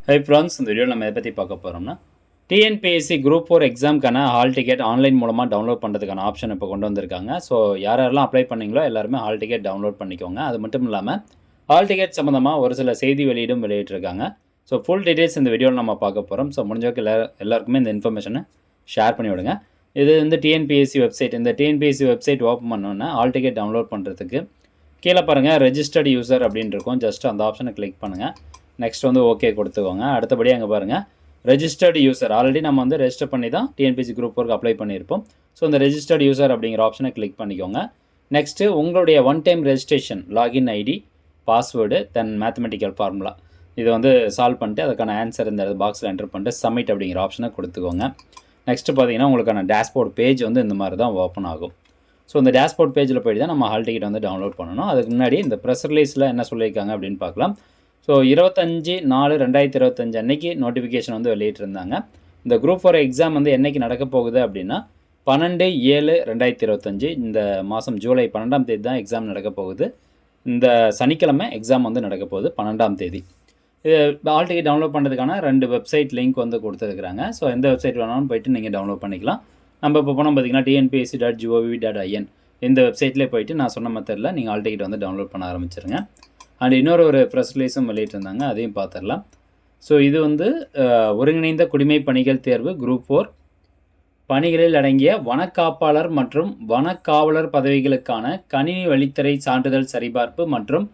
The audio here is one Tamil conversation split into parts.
ஹை ஃப்ரெண்ட்ஸ், இந்த வீடியோவில் நம்ம எதை பற்றி பார்க்க போகிறோம்னா டிஎன்பிஎஸ்சி குரூப் 4 எக்ஸாமுக்கான ஹால் டிக்கெட் ஆன்லைன் மூலமாக டவுன்லோட் பண்ணுறதுக்கான ஆப்ஷன் இப்போ கொண்டு வந்திருக்காங்க. ஸோ யாரெல்லாம் அப்ளை பண்ணீங்களோ எல்லாருமே ஹால் டிக்கெட் டவுன்லோட் பண்ணிக்கோங்க. அது மட்டும் இல்லாமல் ஹால் டிக்கெட் சம்மந்தமாக ஒரு சில செய்தி வெளியிட்டிருக்காங்க. ஸோ ஃபுல் டீட்டெயில்ஸ் இந்த வீடியோவில் நம்ம பார்க்க போகிறோம். ஸோ முடிஞ்சவங்க எல்லாருக்குமே இந்த இன்ஃபர்மேஷனை ஷேர் பண்ணி விடுங்க. இது வந்து டிஎன்பிஎஸ்சி வெப்சைட். இந்த டிஎன்பிஎஸ்சி வெப்சைட் ஓப்பன் பண்ணோன்னா ஹால் டிக்கெட் டவுன்லோட் பண்ணுறதுக்கு கீழே பாருங்கள் ரெஜிஸ்டர்டு யூசர் அப்படின்னு இருக்கும். ஜஸ்ட் அந்த ஆப்ஷனை கிளிக் பண்ணுங்கள். நெக்ஸ்ட் வந்து ஓகே கொடுத்துக்கோங்க. அடுத்தபடி அங்கே பாருங்கள் ரெஜிஸ்டர்டு யூசர். ஆல்ரெடி நம்ம வந்து ரெஜிஸ்டர் பண்ணி தான் டிஎன்பிஎஸ்சி குரூப் 4 அப்ளை பண்ணியிருப்போம். ஸோ இந்த ரெஜிஸ்டர்டு யூசர் அப்படிங்கிற ஆப்ஷனை கிளிக் பண்ணிக்கோங்க. நெக்ஸ்ட்டு உங்களுடைய one time registration login ID, password, then mathematical formula இது வந்து சால்வ் பண்ணிட்டு அதுக்கான ஆன்சர் இந்த பாக்ஸில் என்டர் பண்ணிட்டு சப்மிட் அப்படிங்கிற ஆப்ஷனை கொடுத்துக்கோங்க. நெக்ஸ்ட்டு பார்த்தீங்கன்னா உங்களுக்கான டேஷ்போர்ட் பேஜ் வந்து இந்த மாதிரி தான் ஓப்பன் ஆகும். ஸோ இந்த டேஷ்போர்ட் பேஜில் போய்ட்டு தான் நம்ம ஹால் டிக்கெட் வந்து டவுன்லோட் பண்ணணும். அதுக்கு முன்னாடி இந்த ப்ரெஸ் ரிலீஸில் என்ன சொல்லியிருக்காங்க அப்படின்னு பார்க்கலாம். ஸோ 25/4/2025 அன்றைக்கி நோட்டிஃபிகேஷன் வந்து வெளியிட்டிருந்தாங்க. இந்த குரூப் 4 எக்ஸாம் வந்து என்றைக்கு நடக்க போகுது அப்படின்னா 12/7/2025 இந்த மாதம் ஜூலை 12ஆம் தேதி தான் எக்ஸாம் நடக்க போகுது. இந்த சனிக்கிழமை எக்ஸாம் வந்து நடக்க போகுது 12ஆம் தேதி. இது ஹால் டிக்கெட் டவுன்லோட் பண்ணுறதுக்கான 2 வெப்சைட் லிங்க் வந்து கொடுத்துருக்குறாங்க. ஸோ எந்த வெப்சைட் வேணாலும் போய்ட்டு நீங்கள் டவுன்லோட் பண்ணிக்கலாம். நம்ம இப்போ போனால் பார்த்தீங்கன்னா tnpsc.gov.in இந்த வெப்சைட்லேயே போய்ட்டு நான் சொன்ன மெத்தடில் நீங்கள் ஹால் டிக்கெட் வந்து டவுன்லோட் பண்ண ஆரம்பிச்சிருங்க. அண்ட் இன்னொரு ப்ரெஸ் ரிலீஸும் வெளியிட்டிருந்தாங்க, அதையும் பார்த்துடலாம். ஸோ இது வந்து ஒருங்கிணைந்த குடிமை பணிகள் தேர்வு குரூப் 4 பணிகளில் அடங்கிய வனக்காப்பாளர் மற்றும் வனக்காவலர் பதவிகளுக்கான கணினி வழித்தறை சான்றிதழ் சரிபார்ப்பு மற்றும்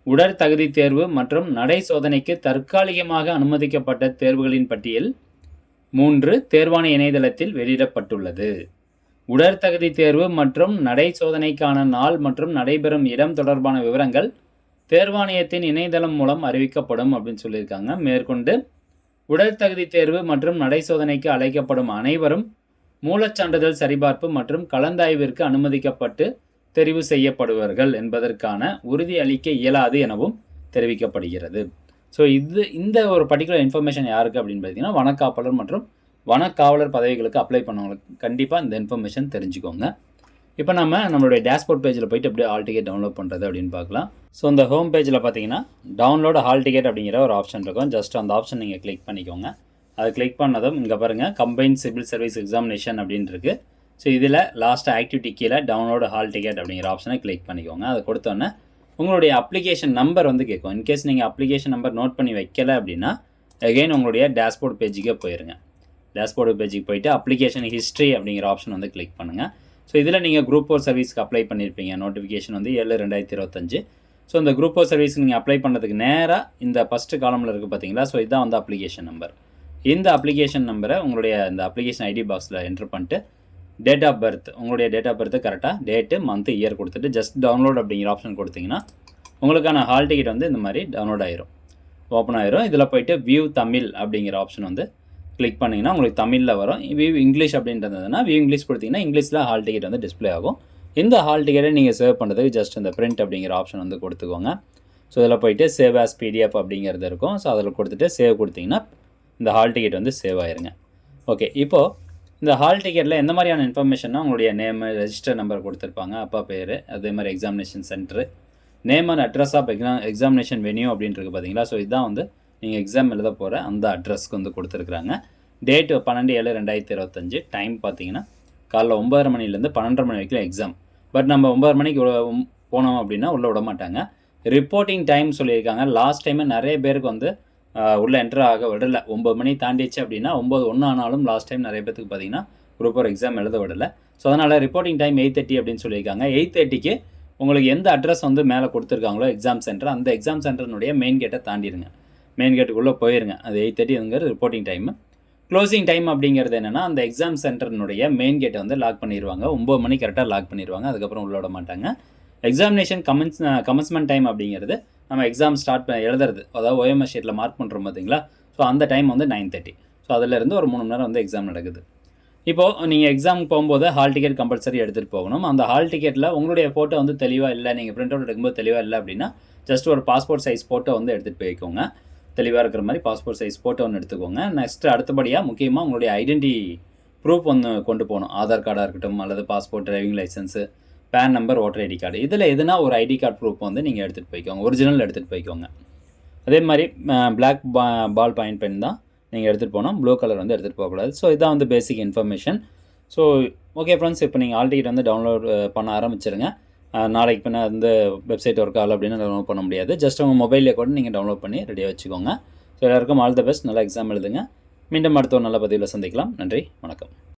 உடற்தகுதி தேர்வு மற்றும் நடை சோதனைக்கு தற்காலிகமாக அனுமதிக்கப்பட்ட தேர்வுகளின் பட்டியல் 3 தேர்வாணைய இணையதளத்தில் வெளியிடப்பட்டுள்ளது. உடற்தகுதி தேர்வு மற்றும் நடை சோதனைக்கான நாள் மற்றும் நடைபெறும் இடம் தொடர்பான விவரங்கள் தேர்வாணையத்தின் இணையதளம் மூலம் அறிவிக்கப்படும் அப்படின்னு சொல்லியிருக்காங்க. மேற்கொண்டு உடற்தகுதி தேர்வு மற்றும் நடை சோதனைக்கு அழைக்கப்படும் அனைவரும் மூலச்சான்றிதழ் சரிபார்ப்பு மற்றும் கலந்தாய்விற்கு அனுமதிக்கப்பட்டு தெரிவு செய்யப்படுவார்கள் என்பதற்கான உறுதி அளிக்க இயலாது எனவும் தெரிவிக்கப்படுகிறது. ஸோ இந்த ஒரு பர்டிகுலர் இன்ஃபர்மேஷன் யாருக்கு அப்படின்னு பார்த்தீங்கன்னா வனக்காப்பாளர் மற்றும் வனக்காவலர் பதவிகளுக்கு அப்ளை பண்ணவங்களுக்கு கண்டிப்பாக இந்த இன்ஃபர்மேஷன் தெரிஞ்சுக்கோங்க. இப்போ நம்மளுடைய டேஷ்போர்ட் பேஜில் போய்ட்டு அப்படியே ஹால் டிக்கெட் டவுன்லோட் பண்ணுறது அப்படின்னு பார்க்கலாம். ஸோ இந்த ஹோம் பேஜில் பார்த்தீங்கன்னா டவுன்லோட் ஹால் டிக்கெட் அப்படிங்கிற ஒரு ஆப்ஷன் இருக்கும். ஜஸ்ட் அந்த ஆப்ஷன் நீங்கள் கிளிக் பண்ணிக்கோங்க. அது கிளிக் பண்ணதும் இங்கே பாருங்கள் கம்பைன்ட் சிவில் சர்வீஸ் எக்ஸாமினேஷன் அப்படின்னு இருக்குது. ஸோ இதில் லாஸ்ட் ஆக்டிவிட்டி கீழே டவுன்லோட் ஹால் டிக்கெட் அப்படிங்கிற ஆப்ஷனை கிளிக் பண்ணிக்கோங்க. அதை கொடுத்தோன்னே உங்களுடைய அப்ளிகேஷன் நம்பர் வந்து கேட்கும். இன்கேஸ் நீங்கள் அப்ளிகேஷன் நம்பர் நோட் பண்ணி வைக்கலை அப்படின்னா அகெயின் உங்களுடைய டேஷ்போர்ட் பேஜுக்கே போயிருங்க. டேஷ்போர்ட் பேஜுக்கு போய்ட்டு அப்ளிகேஷன் ஹிஸ்ட்ரி அப்படிங்கிற ஆப்ஷன் வந்து கிளிக் பண்ணுங்கள். ஸோ இதில் நீங்கள் குரூப் 4 சர்வீஸ்க்கு அப்ளை பண்ணியிருப்பீங்க. நோட்டிஃபிகேஷன் வந்து 7/2025. ஸோ இந்த குரூப் 4 சர்வீஸ்க்கு நீங்கள் அப்ளை பண்ணுறதுக்கு நேராக இந்த ஃபஸ்ட்டு காலமில் இருக்குது பார்த்தீங்களா. ஸோ இதுதான் வந்து அப்ளிகேஷன் நம்பர். இந்த அப்ளிகேஷன் நம்பரை உங்களுடைய இந்த அப்ளிகேஷன் ஐடி பாக்ஸில் என்ட்ரு பண்ணிட்டு டேட் ஆஃப் பர்த், உங்களுடைய டேட் ஆஃப் பர்த்து கரெக்டாக டேட்டு மந்த்து இயர் கொடுத்துட்டு ஜஸ்ட் டவுன்லோட் அப்படிங்கிற ஆப்ஷன் கொடுத்தீங்கன்னா உங்களுக்கான ஹால் டிக்கெட் வந்து இந்த மாதிரி டவுன்லோட் ஆயிரும், ஓப்பன் ஆயிரும். இதில் போய்ட்டு வியூ தமிழ் அப்படிங்கிற ஆப்ஷன் வந்து கிளிக் பண்ணிங்கன்னா உங்களுக்கு தமிழில் வரும். வியூ இங்கிலீஷ் அப்படின்றதுனா வியூ இங்கிலீஷ் கொடுத்தீங்கன்னா இங்கிலீஷில் ஹால் டிக்கெட் வந்து டிஸ்பிளே ஆகும். இந்த ஹால் டிக்கெட்டை நீங்கள் சேவ் பண்ணுறதுக்கு ஜஸ்ட் இந்த பிரிண்ட் அப்படிங்கிற ஆப்ஷன் வந்து கொடுத்துக்கோங்க. ஸோ இதில் போய்ட்டு சேவ் ஆஸ் பிடிஎஃப் அப்படிங்கிறது இருக்கும். ஸோ அதில் கொடுத்துட்டு சேவ் கொடுத்தீங்கன்னா இந்த ஹால் டிக்கெட் வந்து சேவ் ஆயிருங்க. ஓகே, இப்போது இந்த ஹால் டிக்கெட்டில் எந்த மாதிரியான இன்ஃபர்மேஷன்னா உங்களுடைய நேமு, ரெஜிஸ்டர் நம்பர் கொடுத்துருப்பாங்க, அப்பா பேர், அதே மாதிரி examination centre, name and address of examination venue அப்படின்றது பார்த்தீங்களா. ஸோ இதுதான் வந்து நீங்கள் எக்ஸாம் எழுத போகிற அந்த அட்ரஸ்க்கு வந்து கொடுத்துருக்குறாங்க. டேட்டு 12/7/2025. டைம் பார்த்தீங்கன்னா காலைல 9:30 மணிலேருந்து 12:30 மணி வரைக்கும் எக்ஸாம். பட் நம்ம 9:30 மணிக்கு போனோம் அப்படின்னா உள்ளே விட மாட்டாங்க. ரிப்போர்ட்டிங் டைம் சொல்லியிருக்காங்க. லாஸ்ட் டைமு நிறைய பேருக்கு வந்து உள்ளே என்ட்ரு ஆக விடலை. 9 மணி தாண்டிச்சு அப்படின்னா 9:01 ஆனாலும் லாஸ்ட் டைம் நிறைய பேருக்கு பார்த்தீங்கன்னா குரூப் 4 எக்ஸாம் எழுத விடலை. ஸோ அதனால் ரிப்போர்ட்டிங் டைம் 8:30 அப்படின்னு சொல்லியிருக்காங்க. 8:30க்கு உங்களுக்கு எந்த அட்ரஸ் வந்து மேலே கொடுத்துருக்காங்களோ எக்ஸாம் சென்டர், அந்த எக்ஸாம் சென்டர்னுடைய மெயின் கேட்டை தாண்டிடுங்க. மெயின் கேட்டுக்குள்ளே போயிருங்க. அது 8:30ங்கிறது ரிப்போர்ட்டிங் டைமு. க்ளோசிங் டைம் அப்படிங்கிறது என்னென்னா அந்த எக்ஸாம் சென்டர்னுடைய மெயின் கேட்டை வந்து லாக் பண்ணிடுவாங்க. 9 மணி கரெக்டாக லாக் பண்ணிடுவாங்க. அதுக்கப்புறம் உள்ள விட மாட்டாங்க. எக்ஸாமினேஷன் கமென்ஸ்மெண்ட் டைம் அப்படிங்கிறது நம்ம எக்ஸாம் ஸ்டார்ட் எழுதுறது, அதாவது ஓஎம்ஆர் ஷீட்டில் மார்க் பண்ணுறோம் பார்த்தீங்களா. ஸோ அந்த டைம் வந்து 9:30. ஸோ அதிலேருந்து ஒரு 3 மணி நேரம் வந்து எக்ஸாம் நடக்குது. இப்போது நீங்கள் எக்ஸாம் போகும்போது ஹால் டிக்கெட் கம்பல்சரி எடுத்துகிட்டு போகணும். அந்த ஹால் டிக்கெட்டில் உங்களுடைய ஃபோட்டோ வந்து தெளிவாக இல்லை, நீங்கள் பிரிண்ட் அவுட் எடுக்கும்போது தெளிவாக இல்லை அப்படின்னா ஜஸ்ட் ஒரு பாஸ்போர்ட் சைஸ் ஃபோட்டோ வந்து எடுத்துகிட்டு போய்க்கோங்க. தெளிவாக இருக்கிற மாதிரி பாஸ்போர்ட் சைஸ் ஃபோட்டோ ஒன்று எடுத்துக்கோங்க. நெக்ஸ்ட்டு அடுத்தபடியாக முக்கியமாக உங்களுடைய ஐடென்டி ப்ரூஃப் ஒன்று கொண்டு போகணும். ஆதார் கார்டாக இருக்கட்டும், அல்லது passport, driving licence, PAN number, voter ID card, இதில் எதுனா ஒரு ஐடி கார்டு ப்ரூஃப் வந்து நீங்கள் எடுத்துகிட்டு போய்க்கோங்க. ஒரிஜினல் எடுத்துகிட்டு போய்க்கோங்க. அதே மாதிரி பிளாக் பால் பாயிண்ட் பென் தான் நீங்கள் எடுத்துகிட்டு போகணும். ப்ளூ கலர் வந்து எடுத்துகிட்டு போகக்கூடாது. ஸோ இதான் வந்து பேசிக் இன்ஃபர்மேஷன். ஸோ ஓகே ஃப்ரெண்ட்ஸ், இப்போ நீங்கள் ஆல் டிக்கெட் வந்து டவுன்லோட் பண்ண ஆரம்பிச்சிருங்க. நாளைக்கு பின்ன வந்து வெப்சைட் ஒர்க் ஆகலை அப்படின்னு டவுன்லோட் பண்ண முடியாது. ஜஸ்ட் உங்கள் மொபைலே கூட நீங்கள் டவுன்லோட் பண்ணி ரெடியாக வச்சுக்கோங்க. ஸோ எல்லாருக்கும் ஆல் த பெஸ்ட். நல்லா எக்ஸாம் எழுதுங்க. மீண்டும் அடுத்த ஒரு நல்ல பதிவில் சந்திக்கலாம். நன்றி, வணக்கம்.